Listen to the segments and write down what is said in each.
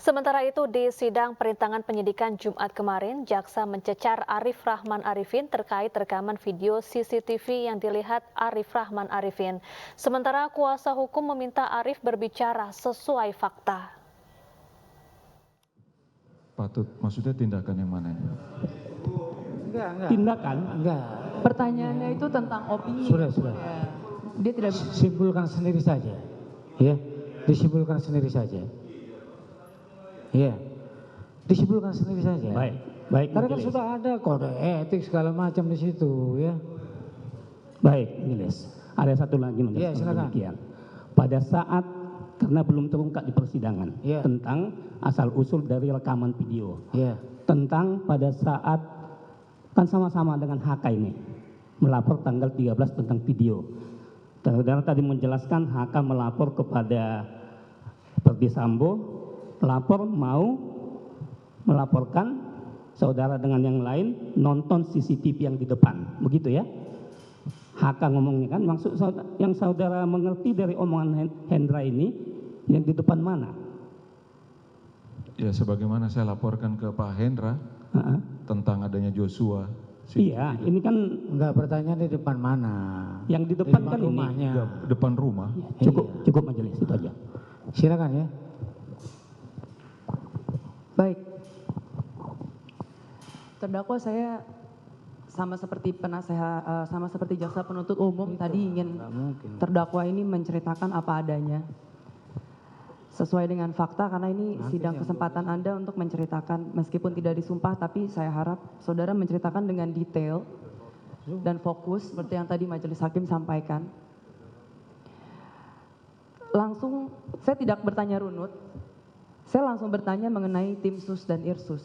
Sementara itu di sidang perintangan penyidikan Jumat kemarin, jaksa mencecar Arif Rahman Arifin terkait rekaman video CCTV yang dilihat Arif Rahman Arifin. Sementara kuasa hukum meminta Arif berbicara sesuai fakta. Patut, maksudnya tindakan yang mana? Enggak. Tindakan? Enggak. Pertanyaannya itu tentang opini. Sudah. Ya. Dia tidak bisa. Simpulkan sendiri saja. Ya, disimpulkan sendiri saja. Ya, disimpulkan sendiri saja. Baik. Karena kan Majelis. sudah ada kode etik segala macam di situ, ya. Baik, Majelis. Ada satu lagi Ya, menjelaskan silakan. demikian. Pada saat karena belum terungkap di persidangan Ya. tentang asal usul dari rekaman video, Ya, tentang pada saat kan sama-sama dengan HK ini melapor tanggal 13 tentang video. Saudara tadi menjelaskan HK melapor kepada Verdi Sambo, pelapor mau melaporkan saudara dengan yang lain nonton CCTV yang di depan, begitu ya? HK ngomongnya kan, maksud yang saudara mengerti dari omongan Hendra ini yang di depan mana? Ya sebagaimana saya laporkan ke Pak Hendra tentang adanya Joshua. Iya, ini kan enggak, pertanyaan di depan mana? yang di depan kan ini. rumahnya. Depan rumah. Cukup Majelis, itu aja. Silakan ya. Baik. Terdakwa saya sama seperti penasehat, sama seperti jaksa penuntut umum tadi ingin Enggak mungkin. terdakwa ini menceritakan apa adanya. Sesuai dengan fakta karena ini sidang kesempatan Anda untuk menceritakan meskipun tidak disumpah tapi saya harap saudara menceritakan dengan detail dan fokus seperti yang tadi majelis hakim sampaikan. Langsung saya tidak bertanya runut. Saya langsung bertanya mengenai tim sus dan irsus.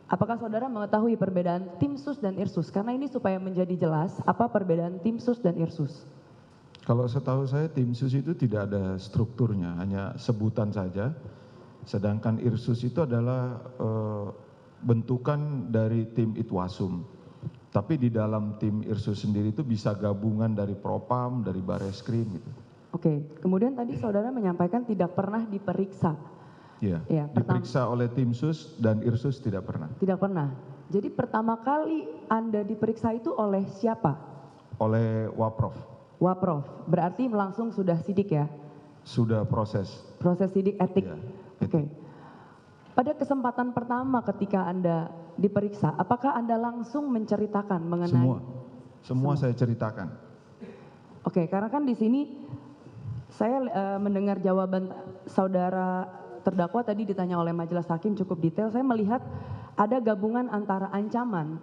Apakah saudara mengetahui perbedaan tim sus dan irsus? Karena ini supaya menjadi jelas apa perbedaan tim sus dan irsus. Kalau setahu saya tim sus itu tidak ada strukturnya, hanya sebutan saja. Sedangkan Irsus itu adalah bentukan dari tim Itwasum. Tapi di dalam tim Irsus sendiri itu bisa gabungan dari Propam, dari Bareskrim gitu. Oke, kemudian tadi saudara menyampaikan tidak pernah diperiksa. Iya. Ya, Diperiksa oleh tim sus dan Irsus tidak pernah. Tidak pernah. Jadi pertama kali Anda diperiksa itu oleh siapa? Oleh Waprof. Waprof. Berarti langsung sudah sidik ya? Sudah proses. Proses sidik etik. Iya, Oke. Pada kesempatan pertama ketika Anda diperiksa, apakah Anda langsung menceritakan mengenai Semua saya ceritakan. Oke, karena kan di sini saya mendengar jawaban saudara terdakwa tadi ditanya oleh majelis hakim cukup detail. Saya melihat ada gabungan antara ancaman,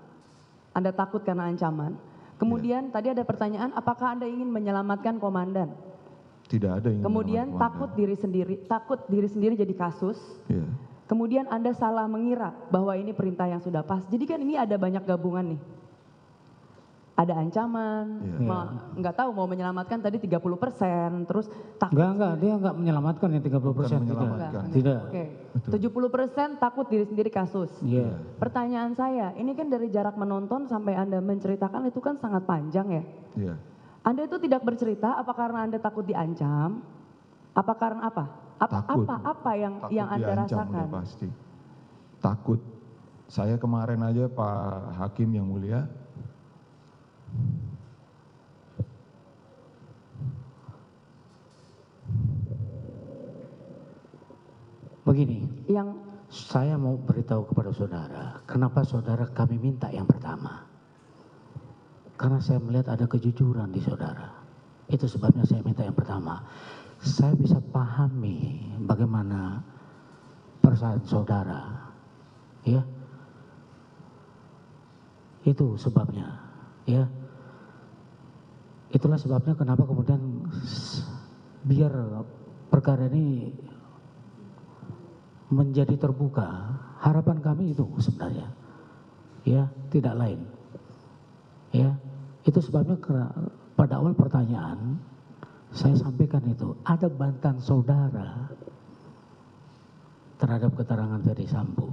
Anda takut karena ancaman. Kemudian tadi ada pertanyaan, apakah Anda ingin menyelamatkan komandan? Tidak ada yang Kemudian takut diri sendiri jadi kasus. Iya. Kemudian Anda salah mengira bahwa ini perintah yang sudah pas. Jadi kan ini ada banyak gabungan nih. Ada ancaman, nggak tahu mau menyelamatkan tadi 30%, terus takut. Enggak, dia enggak menyelamatkan yang 30%. Bukan menyelamatkan. Tidak. Oke, 70% takut diri sendiri kasus. Iya. Pertanyaan saya, ini kan dari jarak menonton sampai Anda menceritakan itu kan sangat panjang ya. Iya. Anda itu tidak bercerita apa karena Anda takut diancam? Apa karena apa? Takut. Apa yang Takut Anda diancam, rasakan? udah pasti. Takut. Saya kemarin aja Pak Hakim yang mulia, Begini, Yang saya mau beritahu kepada saudara, kenapa saudara kami minta yang pertama. Karena saya melihat ada kejujuran di saudara. Itu sebabnya saya minta yang pertama. Saya bisa pahami bagaimana perasaan saudara. Ya. Itu sebabnya, ya. Itulah sebabnya kenapa kemudian biar perkara ini menjadi terbuka. Harapan kami itu sebenarnya, ya, tidak lain. Ya, itu sebabnya pada awal pertanyaan saya sampaikan itu ada bantahan saudara terhadap keterangan Verdi Sambo.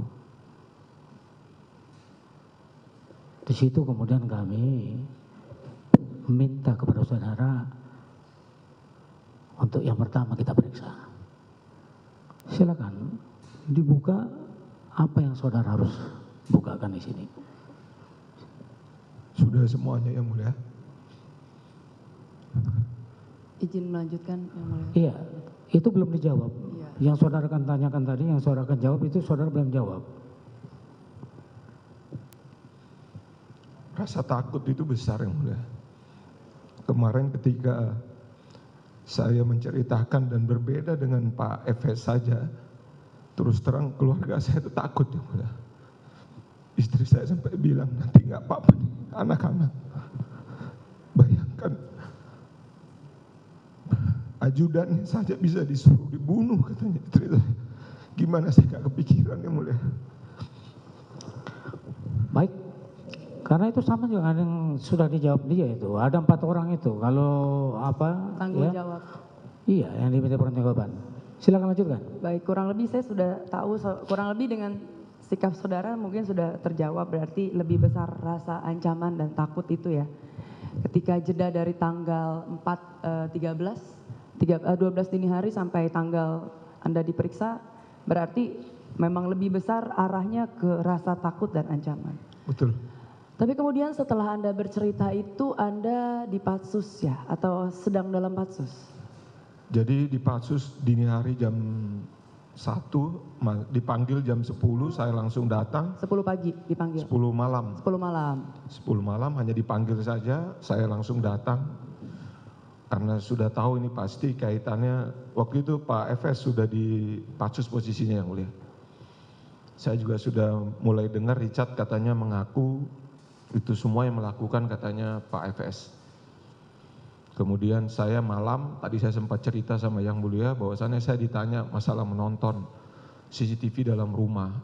Di situ kemudian kami minta kepada saudara untuk yang pertama kita periksa. Silakan dibuka apa yang saudara harus bukakan di sini. Sudah semuanya yang mulia. Izin melanjutkan yang mulia. Iya, itu belum dijawab. Iya. Yang saudara akan tanyakan tadi, yang saudara akan jawab itu saudara belum jawab. Rasa takut itu besar yang mulia. Kemarin ketika saya menceritakan dan berbeda dengan Pak Efes saja, terus terang keluarga saya itu takut yang mulia. Istri saya sampai bilang, nanti nggak apa-apa nih anak-anak. Bayangkan, ajudannya saja bisa disuruh dibunuh katanya istri saya. Gimana saya nggak kepikiran yang mulia. Baik, karena itu sama juga ada yang sudah dijawab dia itu. Ada 4 orang itu. Kalau apa? Tanggung ya, jawab. Iya, yang diminta pertanggungjawaban. Silakan lanjutkan. Baik, kurang lebih saya sudah tahu, kurang lebih dengan sikap saudara mungkin sudah terjawab, berarti lebih besar rasa ancaman dan takut itu ya. Ketika jeda dari tanggal 12 dini hari sampai tanggal Anda diperiksa, berarti memang lebih besar arahnya ke rasa takut dan ancaman. Betul. Tapi kemudian setelah Anda bercerita itu Anda di Patsus ya, atau sedang dalam Patsus? Jadi di Patsus dini hari jam 1, dipanggil jam 10, saya langsung datang. 10 pagi dipanggil? 10 malam. 10 malam. 10 malam hanya dipanggil saja, saya langsung datang. Karena sudah tahu ini pasti kaitannya, waktu itu Pak Efes sudah di Patsus posisinya yang mulia. Saya juga sudah mulai dengar Richard katanya mengaku itu semua yang melakukan katanya Pak Efes. Kemudian saya malam, tadi saya sempat cerita sama Yang Mulia bahwasannya saya ditanya masalah menonton CCTV dalam rumah.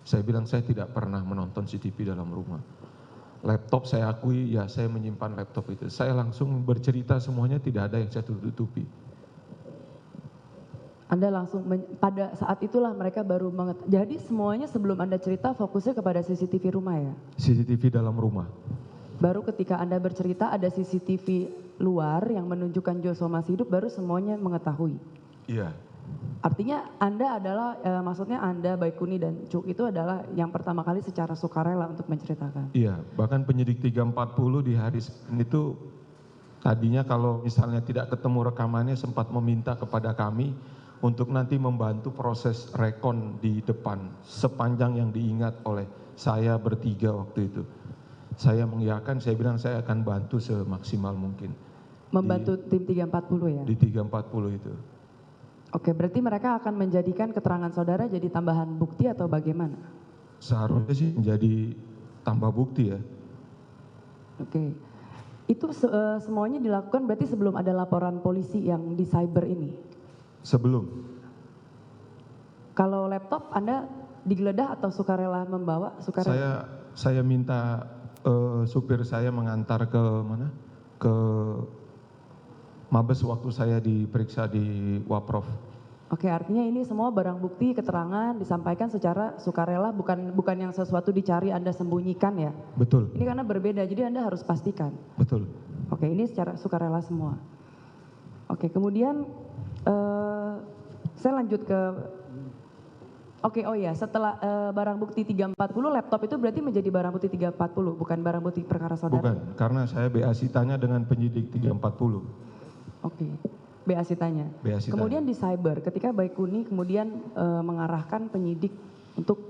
Saya bilang saya tidak pernah menonton CCTV dalam rumah. Laptop saya akui, ya saya menyimpan laptop itu. Saya langsung bercerita semuanya, tidak ada yang saya tutupi. Anda langsung, pada saat itulah mereka baru jadi semuanya sebelum Anda cerita fokusnya kepada CCTV rumah ya? CCTV dalam rumah. Baru ketika Anda bercerita ada CCTV luar yang menunjukkan Joshua masih hidup, baru semuanya mengetahui. Iya. Artinya Anda adalah, maksudnya Anda, Baikuni dan Cuk itu adalah yang pertama kali secara sukarela untuk menceritakan. Iya, bahkan penyidik 340 di hari Senin itu tadinya kalau misalnya tidak ketemu rekamannya sempat meminta kepada kami untuk nanti membantu proses rekon di depan sepanjang yang diingat oleh saya bertiga waktu itu. Saya mengiyakan, saya bilang saya akan bantu semaksimal mungkin. Membantu tim 340 ya? Di 340 itu. Oke, berarti mereka akan menjadikan keterangan saudara jadi tambahan bukti atau bagaimana? Seharusnya sih menjadi tambah bukti ya. Oke, itu semuanya dilakukan berarti sebelum ada laporan polisi yang di cyber ini? Sebelum. Kalau laptop Anda digeledah atau sukarela membawa? Sukarela? Saya minta supir saya mengantar ke mana? Ke Mabes waktu saya diperiksa di Waprof. Oke, artinya ini semua barang bukti, keterangan disampaikan secara sukarela, bukan yang sesuatu dicari Anda sembunyikan ya? Betul. Ini karena berbeda, jadi Anda harus pastikan. Betul. Oke, ini secara sukarela semua. Oke, kemudian saya lanjut ke, oke, oh ya, setelah barang bukti 340, laptop itu berarti menjadi barang bukti 340, bukan barang bukti perkara saudara? Bukan, karena saya BA sitanya dengan penyidik 340. Oke, BA sitanya. BA sitanya. Kemudian di cyber, ketika Baikuni kemudian mengarahkan penyidik untuk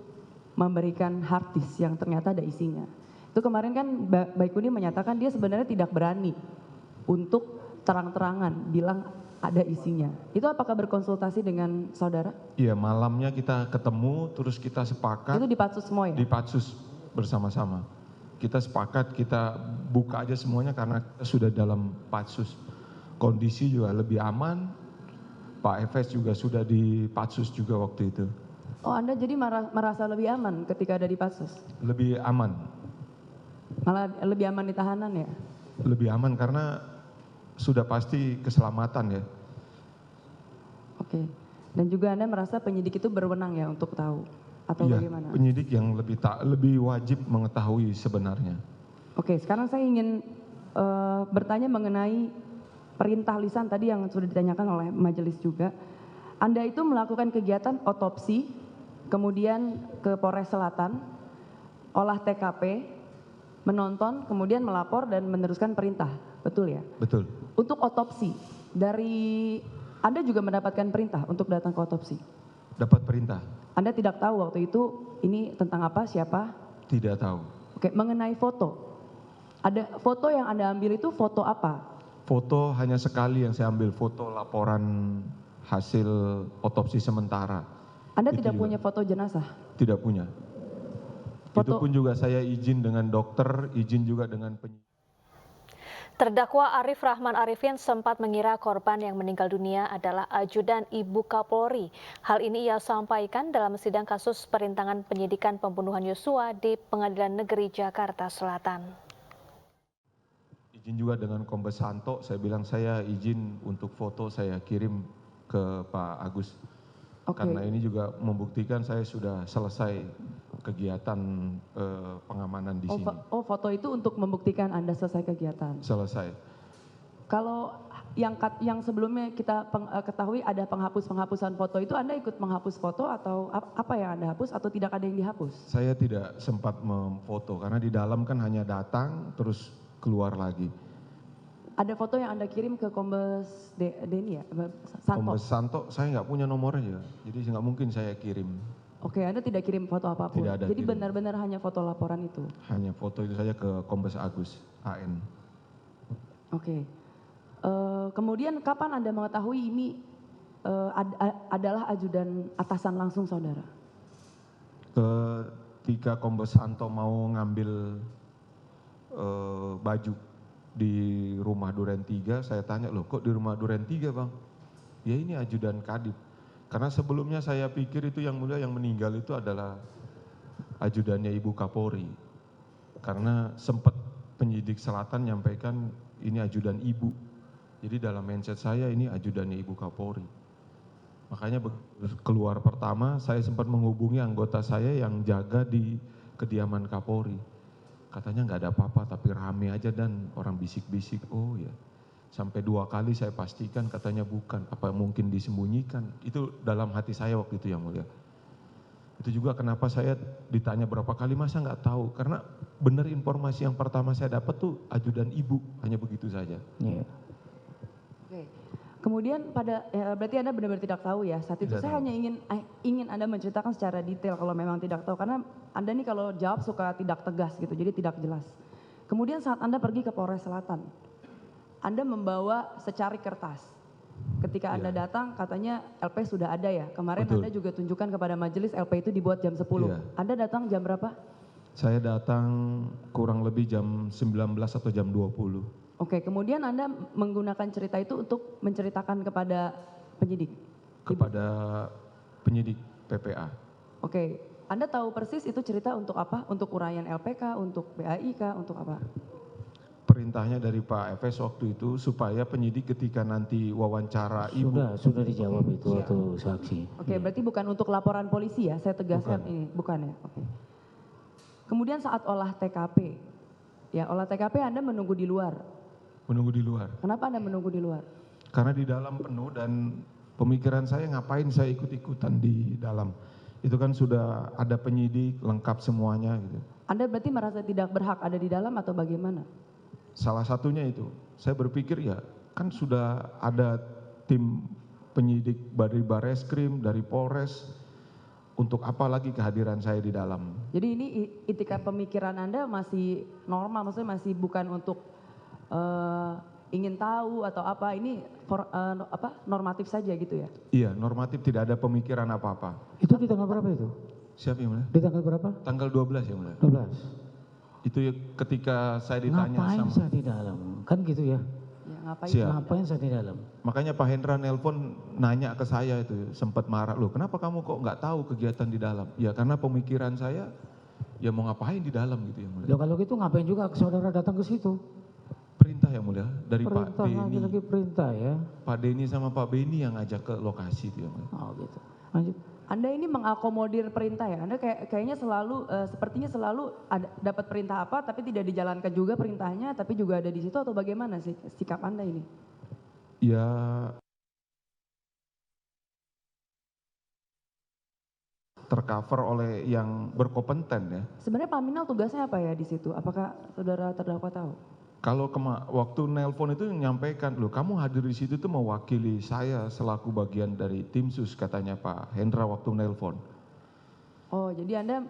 memberikan hard disk yang ternyata ada isinya. Itu kemarin kan Baikuni menyatakan dia sebenarnya tidak berani untuk terang-terangan bilang ada isinya. Itu apakah berkonsultasi dengan saudara? Iya, malamnya kita ketemu, terus kita sepakat. Itu di Patsus semua ya? Di Patsus bersama-sama. Kita sepakat, kita buka aja semuanya karena kita sudah dalam Patsus. Kondisi juga lebih aman, Pak Efes juga sudah di Patsus juga waktu itu. Oh, Anda jadi merasa lebih aman ketika ada di Patsus? Lebih aman. Malah lebih aman di tahanan ya? Lebih aman karena sudah pasti keselamatan ya. Oke. Dan juga Anda merasa penyidik itu berwenang ya untuk tahu? Atau Iya, bagaimana? penyidik yang lebih wajib mengetahui sebenarnya. Oke, sekarang saya ingin bertanya mengenai perintah lisan tadi yang sudah ditanyakan oleh majelis juga. Anda itu melakukan kegiatan otopsi, kemudian ke Polres Selatan, olah TKP, menonton, kemudian melapor dan meneruskan perintah, betul ya? Betul. Untuk otopsi, dari Anda juga mendapatkan perintah untuk datang ke otopsi? Dapat perintah? Anda tidak tahu waktu itu ini tentang apa, siapa? Tidak tahu. Oke, mengenai foto, ada foto yang Anda ambil itu foto apa? Foto hanya sekali yang saya ambil, foto laporan hasil otopsi sementara. Anda Itu tidak juga punya foto jenazah? Tidak punya. Itu Foto- pun juga saya izin dengan dokter, izin juga dengan penyidik. Terdakwa Arif Rahman Arifin sempat mengira korban yang meninggal dunia adalah ajudan Ibu Kapolri. Hal ini ia sampaikan dalam sidang kasus perintangan penyidikan pembunuhan Yosua di Pengadilan Negeri Jakarta Selatan. Izin juga dengan Kombes Santo, saya bilang saya izin untuk foto saya kirim ke Pak Agus. Oke. Karena ini juga membuktikan saya sudah selesai kegiatan pengamanan di sini. Foto itu untuk membuktikan Anda selesai kegiatan. Selesai. Kalau yang sebelumnya kita ketahui ada penghapusan foto itu, Anda ikut menghapus foto atau apa yang Anda hapus atau tidak ada yang dihapus? Saya tidak sempat memfoto karena di dalam kan hanya datang terus keluar lagi. Ada foto yang Anda kirim ke Kombes Denny ya? Santo? Kombes Santo saya nggak punya nomornya, jadi nggak mungkin saya kirim. Oke, Anda tidak kirim foto apapun? Tidak ada Jadi kirim. benar-benar hanya foto laporan itu? Hanya foto itu saja ke Kombes Agus, AN. Oke. Kemudian kapan Anda mengetahui ini adalah ajudan atasan langsung saudara? Ketika Kombes Santo mau ngambil baju di rumah Duren 3, saya tanya, loh kok di rumah Duren 3 bang? Ya ini ajudan Kadif. Karena sebelumnya saya pikir itu yang mulia yang meninggal itu adalah ajudannya Ibu Kapolri. Karena sempat penyidik Selatan nyampaikan ini ajudan Ibu. Jadi dalam mindset saya ini ajudannya Ibu Kapolri. Makanya keluar pertama saya sempat menghubungi anggota saya yang jaga di kediaman Kapolri. Katanya nggak ada apa-apa tapi rame aja dan orang bisik-bisik. Oh ya, sampai 2 kali saya pastikan katanya bukan. Apa mungkin disembunyikan? Itu dalam hati saya waktu itu yang mulia. Itu juga kenapa saya ditanya berapa kali masa nggak tahu. Karena benar informasi yang pertama saya dapat tuh ajudan Ibu, hanya begitu saja. Iya. Oke. Kemudian berarti Anda benar-benar tidak tahu ya saat itu. Tidak Saya tahu. hanya ingin Anda menceritakan secara detail kalau memang tidak tahu, karena Anda nih kalau jawab suka tidak tegas gitu, jadi tidak jelas. Kemudian saat Anda pergi ke Polres Selatan, Anda membawa secari kertas. Ketika Anda datang katanya LP sudah ada ya. Kemarin Betul. Anda juga tunjukkan kepada majelis LP itu dibuat jam 10. Iya. Anda datang jam berapa? Saya datang kurang lebih jam 19 atau jam 20. Oke, kemudian Anda menggunakan cerita itu untuk menceritakan kepada penyidik? Kepada penyidik PPA. Oke, Anda tahu persis itu cerita untuk apa? Untuk uraian LPK, untuk BAI kah, untuk apa? Perintahnya dari Pak Efes waktu itu supaya penyidik ketika nanti wawancara Ibu. Sudah dijawab itu waktu saksi. Oke, berarti bukan untuk laporan polisi ya, saya tegaskan Bukan. ini, bukan ya? Oke. Kemudian saat olah TKP, ya olah TKP Anda menunggu di luar. Menunggu di luar. Kenapa Anda menunggu di luar? Karena di dalam penuh dan pemikiran saya ngapain saya ikut-ikutan di dalam. Itu kan sudah ada penyidik lengkap semuanya gitu. Anda berarti merasa tidak berhak ada di dalam atau bagaimana? Salah satunya itu, saya berpikir ya kan sudah ada tim penyidik dari Bareskrim, dari Polres, untuk apa lagi kehadiran saya di dalam. Jadi ini itikat pemikiran Anda masih normal, maksudnya masih bukan untuk ingin tahu atau apa, ini normatif saja gitu ya? Iya, normatif, tidak ada pemikiran apa-apa. Itu di tanggal berapa itu? Siapa yang mulia? Di tanggal berapa? Tanggal 12 ya mulia. 12. Itu ya ketika saya ditanya Ngapain sama, saya di dalam? Kan gitu ya. Ya, ngapain? Siap. Ngapain saya di dalam? makanya Pak Hendra nelpon nanya ke saya itu, sempat marah, loh kenapa kamu kok nggak tahu kegiatan di dalam? Ya karena pemikiran saya, ya mau ngapain di dalam gitu ya mulia. Ya kalau gitu ngapain juga saudara datang ke situ? Perintah yang mulia dari Perintah Pak Denny. lagi perintah ya. Pak Denny sama Pak Beni yang ngajak ke lokasi itu ya mulia. Oh gitu. Lanjut. Anda ini mengakomodir perintah ya? Anda kayaknya selalu, sepertinya selalu dapat perintah apa tapi tidak dijalankan juga perintahnya, tapi juga ada di situ, atau bagaimana sih sikap Anda ini? Ya tercover oleh yang berkompeten ya. Sebenarnya Paminal tugasnya apa ya di situ? Apakah saudara terdakwa tahu? Kalau waktu nelpon itu nyampaikan, loh kamu hadir di situ tuh mewakili saya selaku bagian dari tim sus, katanya Pak Hendra waktu nelpon. Oh, jadi Anda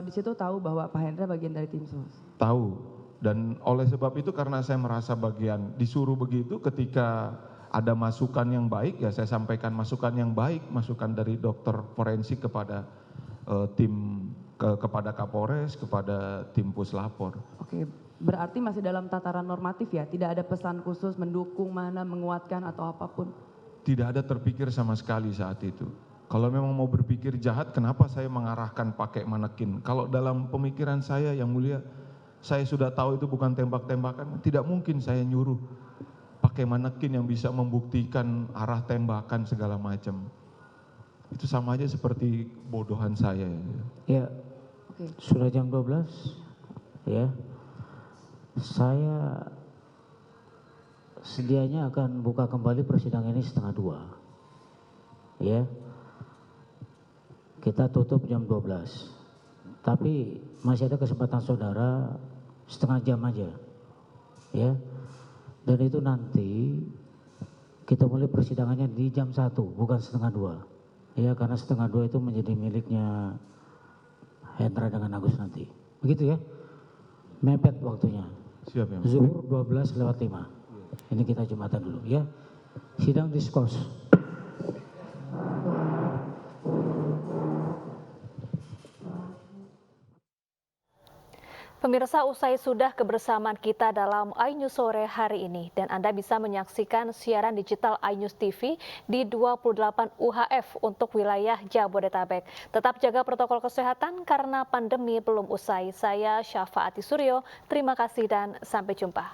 di situ tahu bahwa Pak Hendra bagian dari tim sus? Tahu, dan oleh sebab itu karena saya merasa bagian disuruh begitu, ketika ada masukan yang baik ya saya sampaikan masukan yang baik, masukan dari dokter forensik kepada kepada Kapolres, kepada tim puslapor. Oke, berarti masih dalam tataran normatif ya? Tidak ada pesan khusus mendukung mana, menguatkan atau apapun? Tidak ada terpikir sama sekali saat itu. Kalau memang mau berpikir jahat, kenapa saya mengarahkan pakai manekin? Kalau dalam pemikiran saya yang mulia, saya sudah tahu itu bukan tembak-tembakan, tidak mungkin saya nyuruh pakai manekin yang bisa membuktikan arah tembakan segala macam. Itu sama aja seperti bodohan saya. Ya, Oke. sudah jam 12, ya. Saya sedianya akan buka kembali persidangan ini 1:30. Ya. Kita tutup jam 12. Tapi masih ada kesempatan saudara setengah jam aja. Ya. Dan itu nanti kita mulai persidangannya di jam 1, bukan 1:30. Ya, karena 1:30 itu menjadi miliknya Hendra dengan Agus nanti. Begitu ya? Mepet waktunya. Siap ya. Zuhur 12:05. Ini kita jumatan dulu ya. Sidang diskors. Pemirsa, usai sudah kebersamaan kita dalam iNews Sore hari ini, dan Anda bisa menyaksikan siaran digital iNews TV di 28 UHF untuk wilayah Jabodetabek. Tetap jaga protokol kesehatan karena pandemi belum usai. Saya Syafaati Suryo, terima kasih dan sampai jumpa.